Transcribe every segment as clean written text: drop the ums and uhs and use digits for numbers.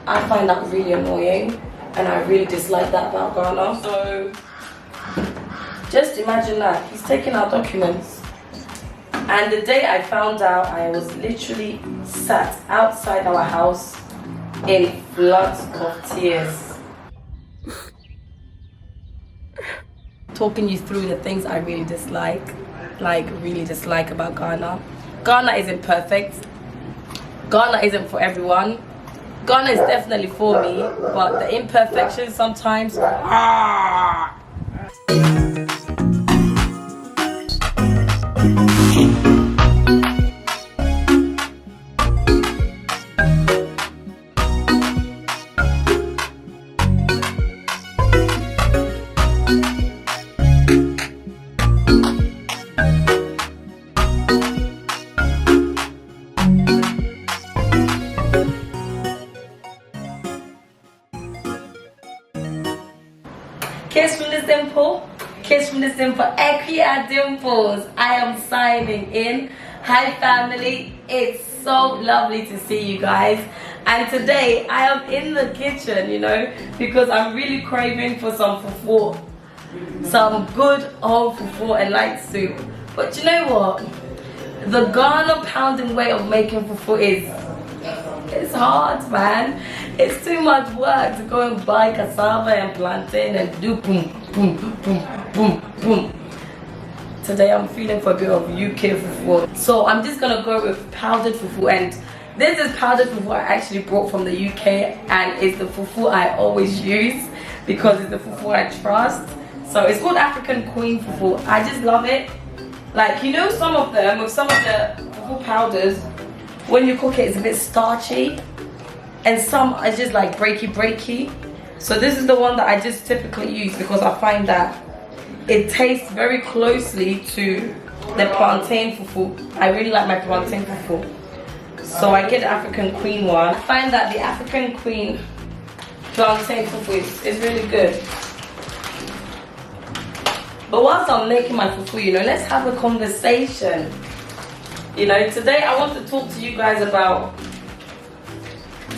I find that really annoying, and I really dislike that about Ghana. So just imagine that he's taking our documents, and the day I found out, I was literally sat outside our house in floods of tears, talking you through the things I really dislike, about Ghana. Ghana isn't perfect. Ghana isn't for everyone. Ghana is definitely for me, but the imperfections sometimes. Kiss from the Dimple. Kiss from the Dimple. Akua Dimples. I am signing in. Hi family. It's so lovely to see you guys. And today I am in the kitchen, you know, because I'm really craving for some fufu. Some good old fufu and light soup. But you know what? The Ghana pounding way of making fufu it's hard, man. It's too much work to go and buy cassava and plantain and do boom, boom, boom, boom, boom. Today I'm feeling for a bit of UK fufu. So I'm just gonna go with powdered fufu, and this is powdered fufu I actually brought from the UK, and it's the fufu I always use because it's the fufu I trust. So it's called African Queen fufu. I just love it. Like, you know, some of them, with some of the fufu powders, when you cook it, it's a bit starchy, and some are just like breaky. So this is the one that I just typically use because I find that it tastes very closely to the plantain fufu. I really like my plantain fufu, so I get the African Queen one. I find that the African Queen plantain fufu is really good. But whilst I'm making my fufu, you know, let's have a conversation. You know, today I want to talk to you guys about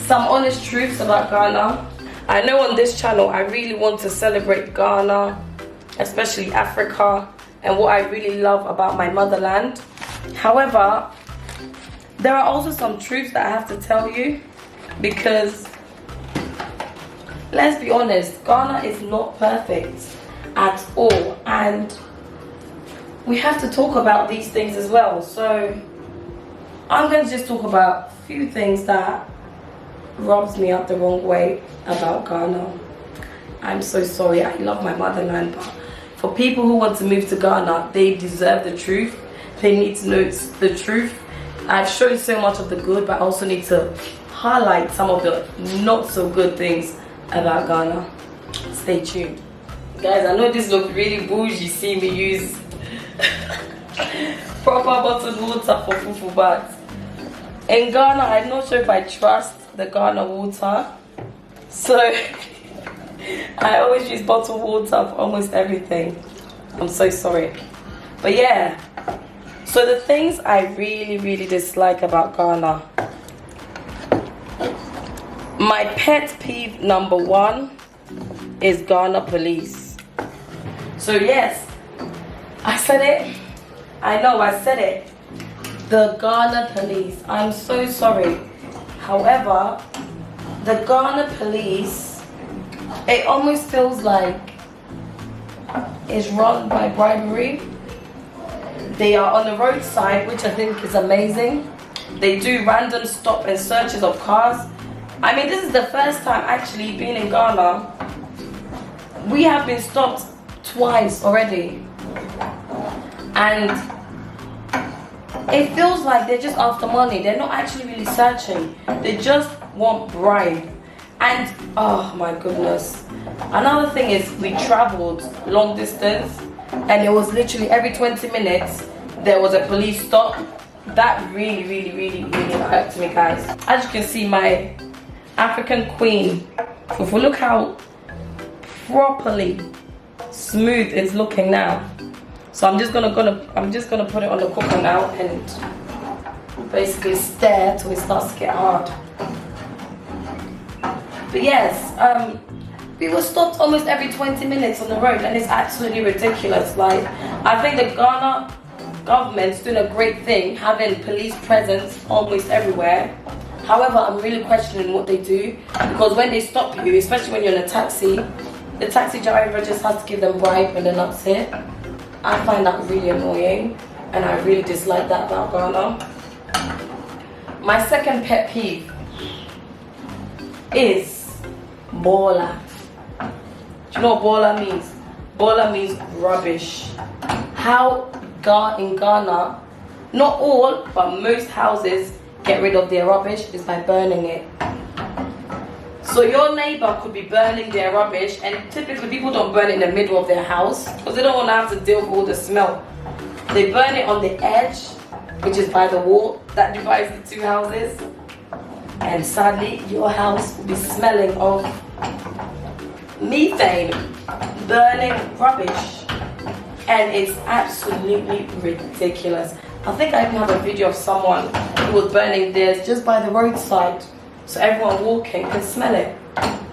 some honest truths about Ghana. I know on this channel I really want to celebrate Ghana, especially Africa, and what I really love about my motherland. However, there are also some truths that I have to tell you, because let's be honest, Ghana is not perfect at all, and we have to talk about these things as well. So I'm going to just talk about a few things that rubs me up the wrong way about Ghana. I'm so sorry. I love my motherland, but for people who want to move to Ghana, they deserve the truth. They need to know the truth. I've shown so much of the good, but I also need to highlight some of the not so good things about Ghana. Stay tuned. Guys, I know this looks really bougie, see me use proper bottled water for fufu, but in Ghana, I'm not sure if I trust the Ghana water. So I always use bottled water for almost everything. I'm so sorry. But yeah, so the things I really dislike about Ghana. My pet peeve number one is Ghana police. So yes, I said it. I know I said it. The Ghana police. I'm so sorry. However, the Ghana police, it almost feels like it's run by bribery. They are on the roadside, which I think is amazing. They do random stop and searches of cars. I mean, this is the first time actually being in Ghana. We have been stopped twice already, and it feels like they're just after money. They're not actually really searching. They just want bribe. And oh my goodness, another thing is we traveled long distance, and it was literally every 20 minutes there was a police stop. That really hurt me, guys. As you can see, my African Queen fufu, look how properly smooth it's looking now. So I'm just gonna put it on the cooker now and basically stir till it starts to get hard. But yes, we were stopped almost every 20 minutes on the road, and it's absolutely ridiculous. Like, I think the Ghana government's doing a great thing, having police presence almost everywhere. However, I'm really questioning what they do, because when they stop you, especially when you're in a taxi, the taxi driver just has to give them bribe and then that's it. I find that really annoying, and I really dislike that about Ghana. My second pet peeve is baller. Do you know what baller means? Baller means rubbish. How in Ghana, not all, but most houses get rid of their rubbish is by burning it. So your neighbor could be burning their rubbish, and typically people don't burn it in the middle of their house because they don't want to have to deal with all the smell. They burn it on the edge, which is by the wall that divides the two houses. And sadly, your house will be smelling of methane, burning rubbish. And it's absolutely ridiculous. I think I even have a video of someone who was burning theirs just by the roadside, so everyone walking can smell it.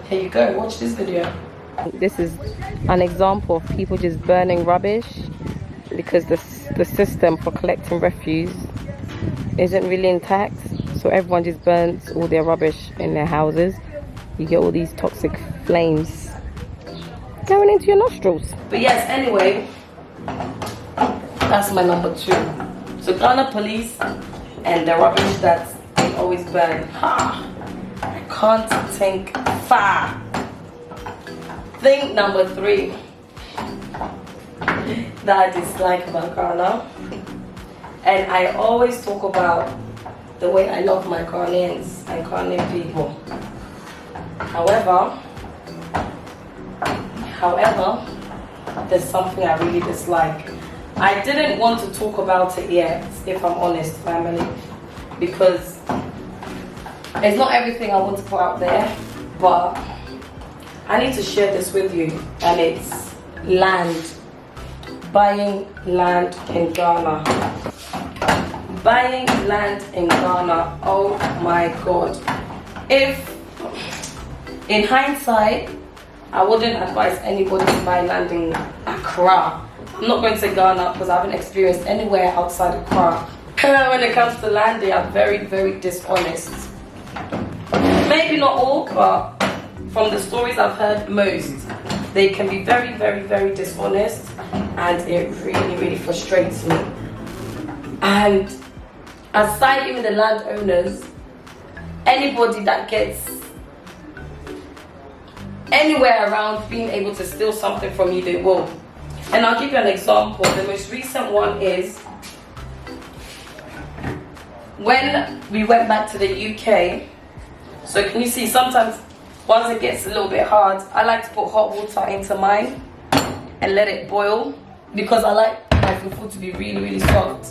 Here you go, watch this video. This is an example of people just burning rubbish because the system for collecting refuse isn't really intact. So everyone just burns all their rubbish in their houses. You get all these toxic flames going into your nostrils. But yes, anyway, that's my number 2. So Ghana police and the rubbish that they always burn. I can't think far. Thing number 3 that I dislike about Ghana, and I always talk about the way I love my Ghanaians and Ghanaian people. However, there's something I really dislike. I didn't want to talk about it yet, if I'm honest, family, because it's not everything I want to put out there, but I need to share this with you, and it's land. Buying land in Ghana. Buying land in Ghana, oh my god. If, in hindsight, I wouldn't advise anybody to buy land in Accra. I'm not going to say Ghana because I haven't experienced anywhere outside Accra. When it comes to land, they are very, very dishonest. Maybe not all, but from the stories I've heard, most. They can be very, very, very dishonest, and it really, really frustrates me. And aside even the landowners, anybody that gets anywhere around being able to steal something from you, they will. And I'll give you an example. The most recent one is when we went back to the UK. So can you see, sometimes once it gets a little bit hard, I like to put hot water into mine and let it boil, because I like my fufu to be really, really soft.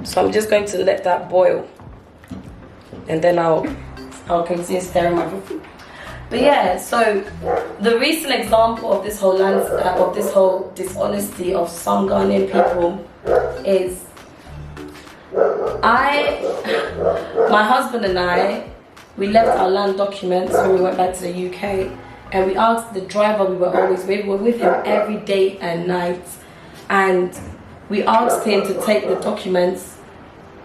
So I'm just going to let that boil, and then I'll continue stirring my fufu. But yeah, so the recent example of this whole of this whole dishonesty of some Ghanaian people is my husband and I, we left our land documents when we went back to the UK, and we asked the driver we were always with. We were with him every day and night, and we asked him to take the documents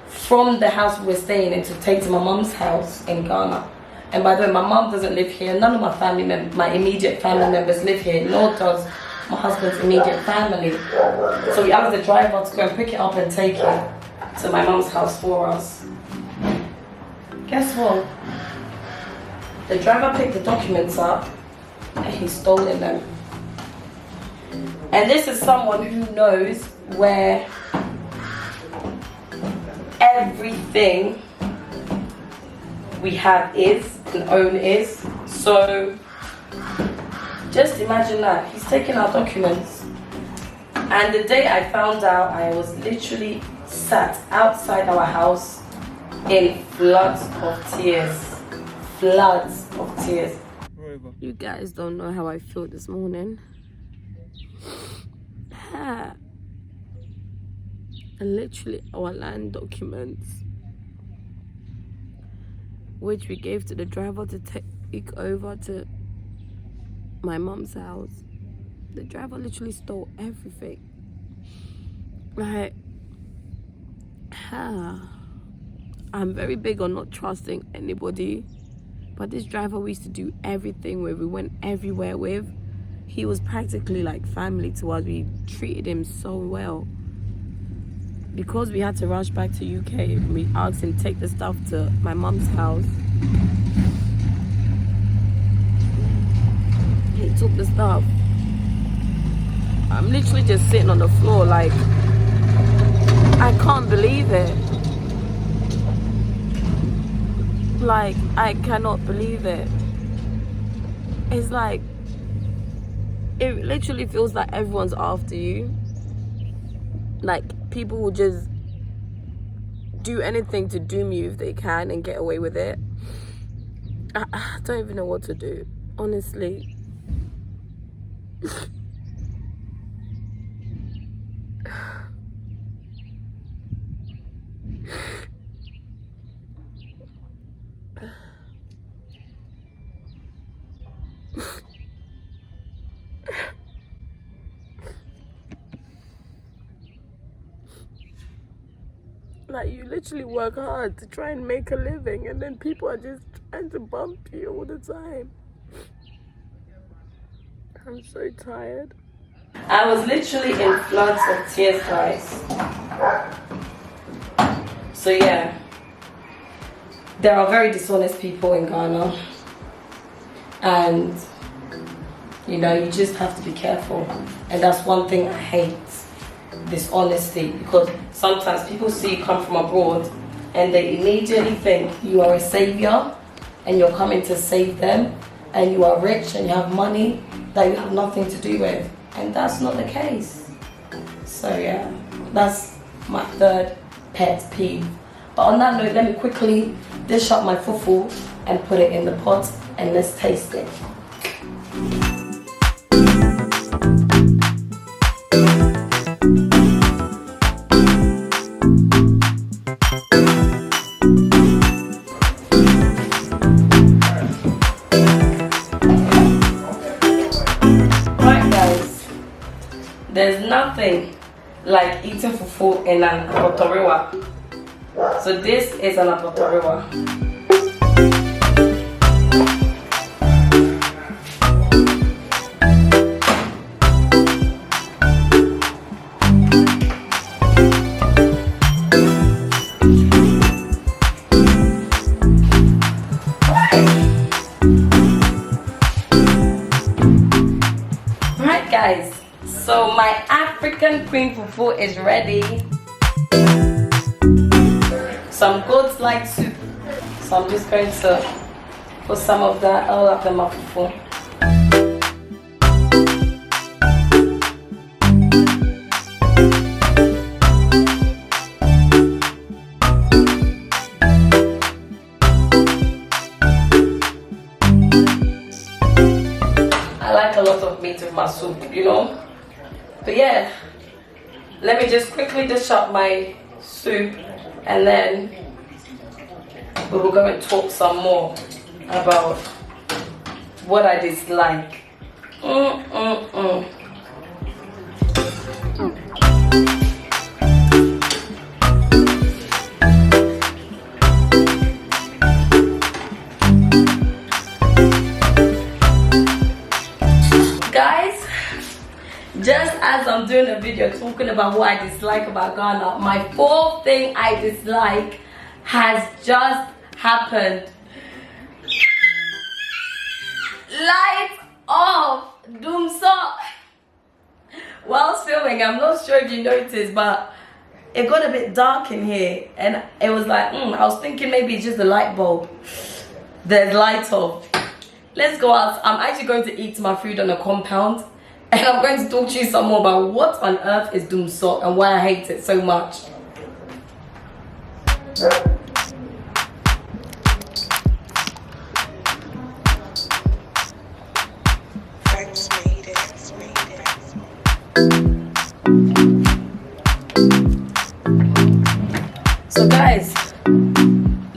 from the house we were staying in to take to my mum's house in Ghana. And by the way, my mum doesn't live here. None of my family my immediate family members live here, nor does my husband's immediate family. So we asked the driver to go and pick it up and take it to my mum's house for us. Guess what? The driver picked the documents up and he stole them. And this is someone who knows where everything we have is and own is. So just imagine that. He's taken our documents. And the day I found out, I was literally sat outside our house in floods of tears. Floods of tears. You guys don't know how I feel this morning. And literally our land documents which we gave to the driver to take over to my mom's house. The driver literally stole everything. Like, I'm very big on not trusting anybody, but this driver we used to do everything with. We went everywhere with. He was practically like family to us. We treated him so well. Because we had to rush back to UK, we asked him to take the stuff to my mom's house. He took the stuff. I'm literally just sitting on the floor like, I can't believe it. Like, I cannot believe it. It's like, it literally feels like everyone's after you. Like, people will just do anything to doom you if they can and get away with it. I don't even know what to do, honestly. Like, you literally work hard to try and make a living, and then people are just trying to bump you all the time. I'm so tired. I was literally in floods of tears, guys. So yeah, there are very dishonest people in Ghana, and you know, you just have to be careful. And that's one thing I hate, dishonesty, because sometimes people see you come from abroad and they immediately think you are a savior and you're coming to save them, and you are rich and you have money that you have nothing to do with, and that's not the case. So yeah, that's my third pet peeve. But on that note, let me quickly dish up my fufu and put it in the pot, and let's taste it. There's nothing like eating fufu in an apotoriwa. So this is an apotoriwa. Right, guys. So my African cream fufu is ready. Some goats like soup, so I'm just going to put some of that all up in my fufu. I like a lot of meat with my soup, you know. But yeah, let me just quickly dish up my soup, and then we will go and talk some more about what I dislike. Guys, just as I'm doing a video talking about what I dislike about Ghana, my fourth thing I dislike has just happened. Lights off! Dumsor! Whilst filming, I'm not sure if you noticed, but it got a bit dark in here, and it was like, I was thinking maybe it's just the light bulb. There's light off. Let's go out. I'm actually going to eat my food on a compound, and I'm going to talk to you some more about what on earth is Dumsor and why I hate it so much. So guys,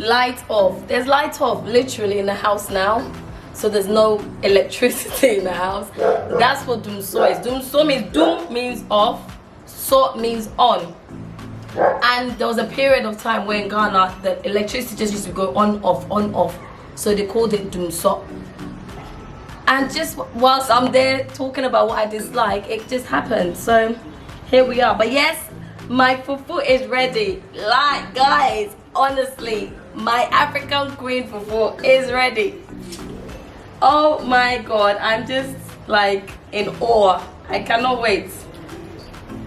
light off. There's light off literally in the house now. So there's no electricity in the house. That's what Dumsor is. Dumsor means dum means off, so means on. And there was a period of time where in Ghana the electricity just used to go on off. So they called it Dumsor. And just whilst I'm there talking about what I dislike, it just happened. So here we are. But yes, my fufu is ready. Like guys, honestly, my African queen fufu is ready. Oh my god, I'm just like in awe. I cannot wait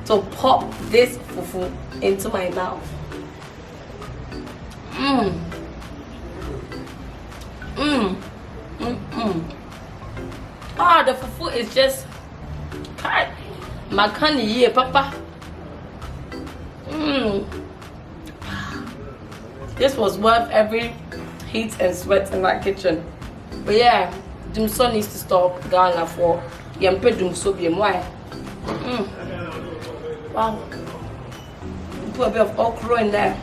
to pop this fufu into my mouth. Ah, the fufu is just makani ye papa. This was worth every heat and sweat in that kitchen. But yeah, Dumsor needs to stop Ghana for Yampe Dumsor be why. Wow. Put a bit of okra in there.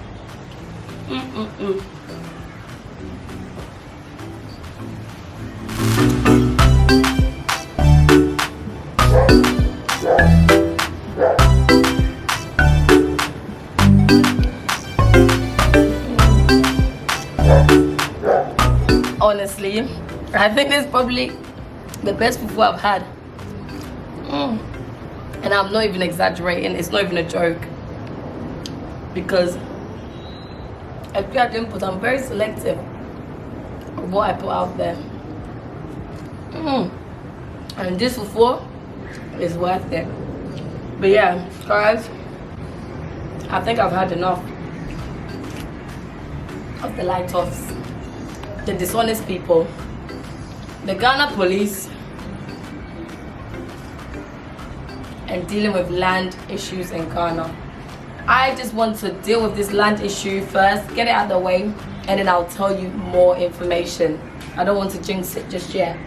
Honestly, I think this is probably the best fufu I've had. And I'm not even exaggerating, it's not even a joke. Because Akua Dimples, I'm very selective of what I put out there. And this fufu is worth it. But yeah, guys, I think I've had enough of the light-offs, the dishonest people, the Ghana police, and dealing with land issues in Ghana. I just want to deal with this land issue first, get it out of the way, and then I'll tell you more information. I don't want to jinx it just yet.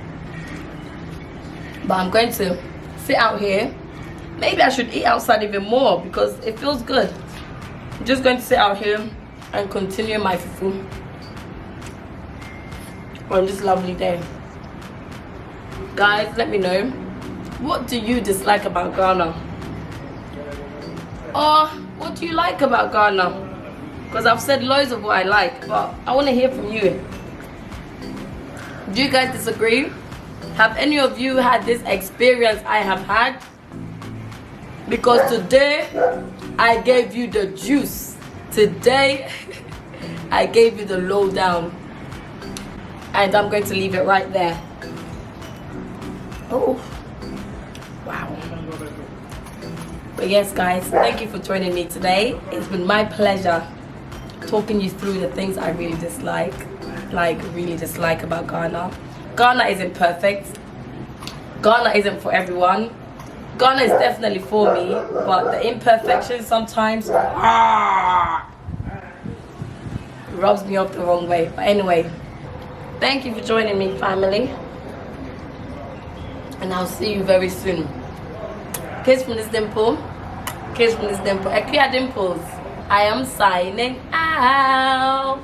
But I'm going to sit out here. Maybe I should eat outside even more because it feels good. I'm just going to sit out here and continue my fufu on this lovely day. Guys, let me know, what do you dislike about Ghana? Or what do you like about Ghana? Because I've said loads of what I like, but I want to hear from you. Do you guys disagree? Have any of you had this experience I have had? Because today I gave you the juice. Today I gave you the lowdown. And I'm going to leave it right there. Oh, wow. But yes, guys, thank you for joining me today. It's been my pleasure talking you through the things I really dislike, about Ghana. Ghana isn't perfect. Ghana isn't for everyone. Ghana is definitely for me, but the imperfections sometimes rubs me off the wrong way. But anyway, thank you for joining me, family. And I'll see you very soon. Kiss from this Dimple. Kiss from this Dimple. Akua Dimples. I am signing out.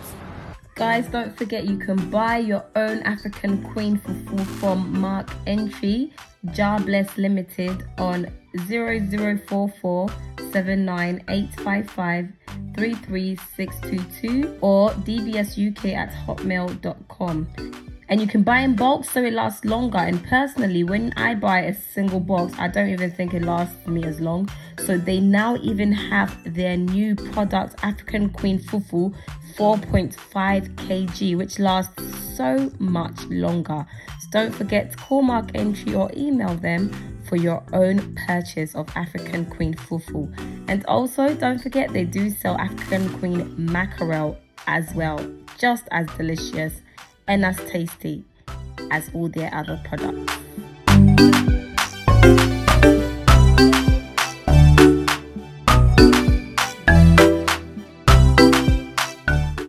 Guys, don't forget you can buy your own African Queen Fufu from Mark Entry, Jarbless Limited on 0044 79855 33622 or dbsuk@hotmail.com. And you can buy in bulk so it lasts longer. And personally, when I buy a single box, I don't even think it lasts me as long. So they now even have their new product, African Queen Fufu 4.5 kg, which lasts so much longer. So don't forget to call Mark Entry or email them for your own purchase of African Queen Fufu. And also, don't forget they do sell African Queen mackerel as well. Just as delicious and as tasty as all their other products.